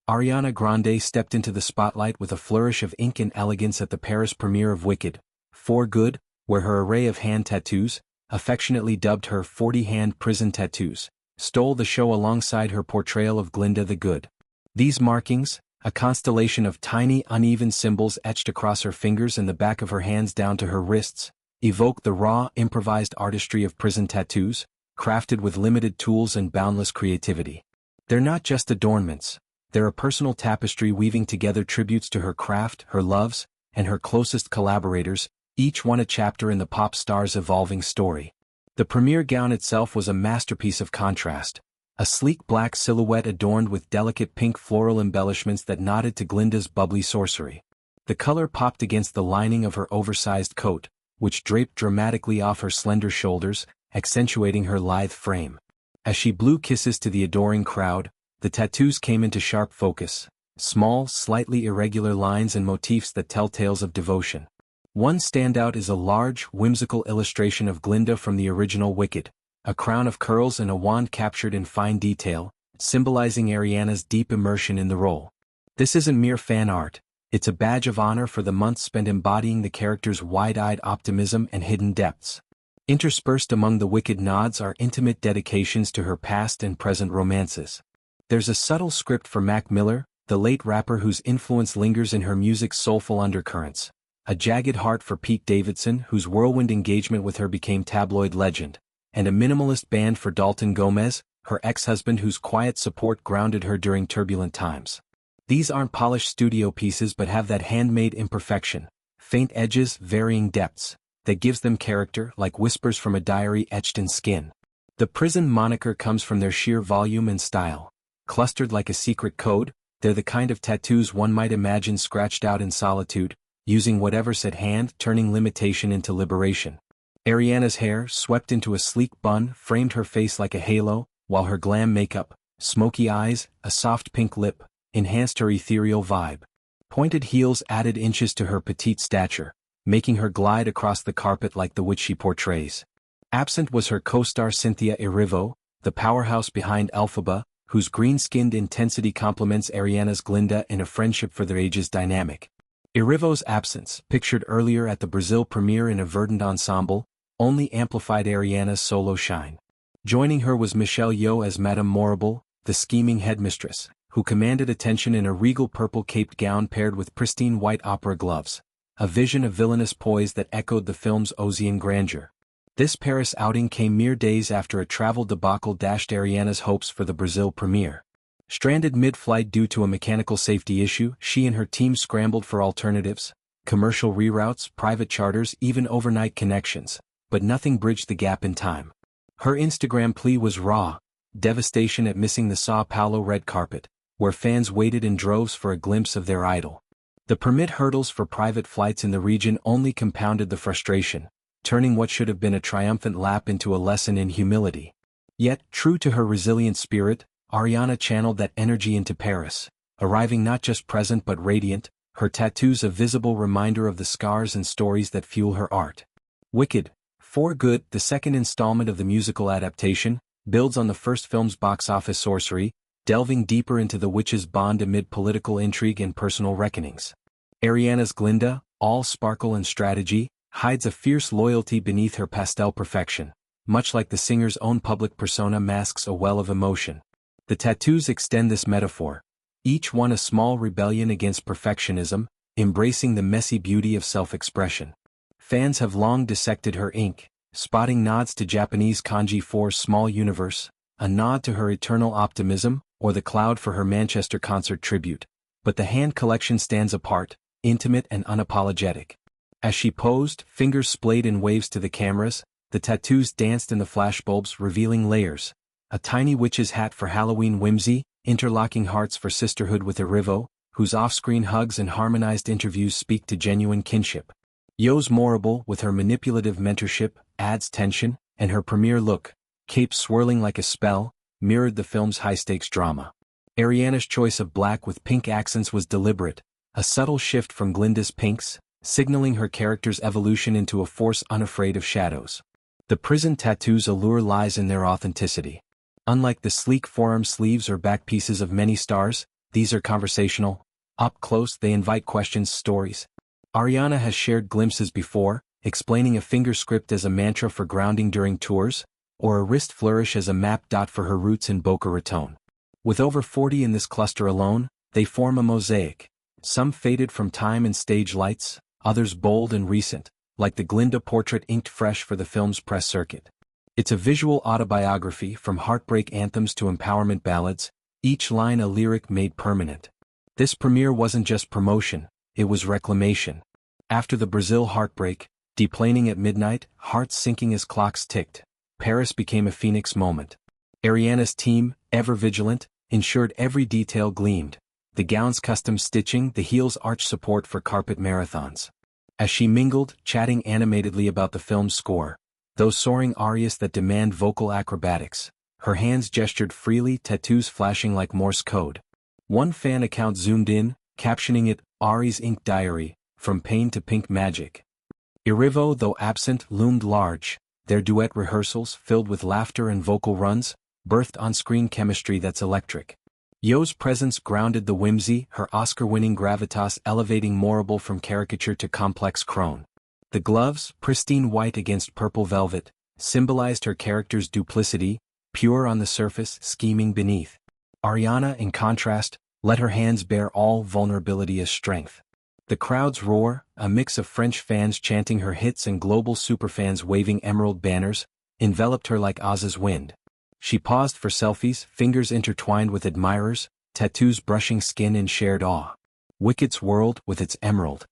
Ariana Grande stepped into the spotlight with a flourish of ink and elegance at the Paris premiere of Wicked, For Good, where her array of hand tattoos, affectionately dubbed her 40-hand prison tattoos, stole the show alongside her portrayal of Glinda the Good. These markings, a constellation of tiny uneven symbols etched across her fingers and the back of her hands down to her wrists, evoke the raw, improvised artistry of prison tattoos, crafted with limited tools and boundless creativity. They're not just adornments, they're a personal tapestry weaving together tributes to her craft, her loves, and her closest collaborators, each one a chapter in the pop star's evolving story. The premiere gown itself was a masterpiece of contrast, a sleek black silhouette adorned with delicate pink floral embellishments that nodded to Glinda's bubbly sorcery. The color popped against the lining of her oversized coat, which draped dramatically off her slender shoulders, accentuating her lithe frame. As she blew kisses to the adoring crowd, the tattoos came into sharp focus, small, slightly irregular lines and motifs that tell tales of devotion. One standout is a large, whimsical illustration of Glinda from the original Wicked, a crown of curls and a wand captured in fine detail, symbolizing Ariana's deep immersion in the role. This isn't mere fan art, it's a badge of honor for the months spent embodying the character's wide-eyed optimism and hidden depths. Interspersed among the Wicked nods are intimate dedications to her past and present romances. There's a subtle script for Mac Miller, the late rapper whose influence lingers in her music's soulful undercurrents, a jagged heart for Pete Davidson whose whirlwind engagement with her became tabloid legend, and a minimalist band for Dalton Gomez, her ex-husband whose quiet support grounded her during turbulent times. These aren't polished studio pieces but have that handmade imperfection, faint edges, varying depths, that gives them character like whispers from a diary etched in skin. The prison moniker comes from their sheer volume and style. Clustered like a secret code, they're the kind of tattoos one might imagine scratched out in solitude, using whatever's at hand, turning limitation into liberation. Ariana's hair, swept into a sleek bun, framed her face like a halo, while her glam makeup, smoky eyes, a soft pink lip, enhanced her ethereal vibe. Pointed heels added inches to her petite stature, making her glide across the carpet like the witch she portrays. Absent was her co-star Cynthia Erivo, the powerhouse behind Elphaba, whose green-skinned intensity complements Ariana's Glinda in a friendship for their ages dynamic. Erivo's absence, pictured earlier at the Brazil premiere in a verdant ensemble, only amplified Ariana's solo shine. Joining her was Michelle Yeoh as Madame Morrible, the scheming headmistress, who commanded attention in a regal purple caped gown paired with pristine white opera gloves, a vision of villainous poise that echoed the film's Ozian grandeur. This Paris outing came mere days after a travel debacle dashed Ariana's hopes for the Brazil premiere. Stranded mid-flight due to a mechanical safety issue, she and her team scrambled for alternatives, commercial reroutes, private charters, even overnight connections, but nothing bridged the gap in time. Her Instagram plea was raw, devastation at missing the São Paulo red carpet, where fans waited in droves for a glimpse of their idol. The permit hurdles for private flights in the region only compounded the frustration, turning what should have been a triumphant lap into a lesson in humility. Yet, true to her resilient spirit, Ariana channeled that energy into Paris, arriving not just present but radiant, her tattoos a visible reminder of the scars and stories that fuel her art. Wicked, For Good, the second installment of the musical adaptation, builds on the first film's box office sorcery, delving deeper into the witch's bond amid political intrigue and personal reckonings. Ariana's Glinda, all sparkle and strategy, hides a fierce loyalty beneath her pastel perfection, much like the singer's own public persona masks a well of emotion. The tattoos extend this metaphor, each one a small rebellion against perfectionism, embracing the messy beauty of self-expression. Fans have long dissected her ink, spotting nods to Japanese kanji for small universe, a nod to her eternal optimism, or the cloud for her Manchester concert tribute. But the hand collection stands apart, intimate and unapologetic. As she posed, fingers splayed in waves to the cameras, the tattoos danced in the flashbulbs, revealing layers. A tiny witch's hat for Halloween whimsy, interlocking hearts for sisterhood with Erivo, whose off-screen hugs and harmonized interviews speak to genuine kinship. Yeoh's Morrible, with her manipulative mentorship, adds tension, and her premiere look, cape swirling like a spell, mirrored the film's high-stakes drama. Ariana's choice of black with pink accents was deliberate, a subtle shift from Glinda's pinks, signaling her character's evolution into a force unafraid of shadows. The prison tattoos' allure lies in their authenticity. Unlike the sleek forearm sleeves or back pieces of many stars, these are conversational. Up close they invite questions, stories. Ariana has shared glimpses before, explaining a finger script as a mantra for grounding during tours, or a wrist flourish as a map dot for her roots in Boca Raton. With over 40 in this cluster alone, they form a mosaic. Some faded from time and stage lights, others bold and recent, like the Glinda portrait inked fresh for the film's press circuit. It's a visual autobiography from heartbreak anthems to empowerment ballads, each line a lyric made permanent. This premiere wasn't just promotion, it was reclamation. After the Brazil heartbreak, deplaning at midnight, hearts sinking as clocks ticked, Paris became a phoenix moment. Ariana's team, ever vigilant, ensured every detail gleamed. The gown's custom stitching, the heel's arch support for carpet marathons. As she mingled, chatting animatedly about the film's score, those soaring arias that demand vocal acrobatics, her hands gestured freely, tattoos flashing like Morse code. One fan account zoomed in, captioning it, Ari's Ink Diary, From Pain to Pink Magic. Erivo, though absent, loomed large, their duet rehearsals, filled with laughter and vocal runs, birthed on-screen chemistry that's electric. Yo's presence grounded the whimsy, her Oscar-winning gravitas elevating Morrible from caricature to complex crone. The gloves, pristine white against purple velvet, symbolized her character's duplicity, pure on the surface, scheming beneath. Ariana, in contrast, let her hands bear all vulnerability as strength. The crowd's roar, a mix of French fans chanting her hits and global superfans waving emerald banners, enveloped her like Oz's wind. She paused for selfies, fingers intertwined with admirers, tattoos brushing skin in shared awe. Wicked's world, with its emerald,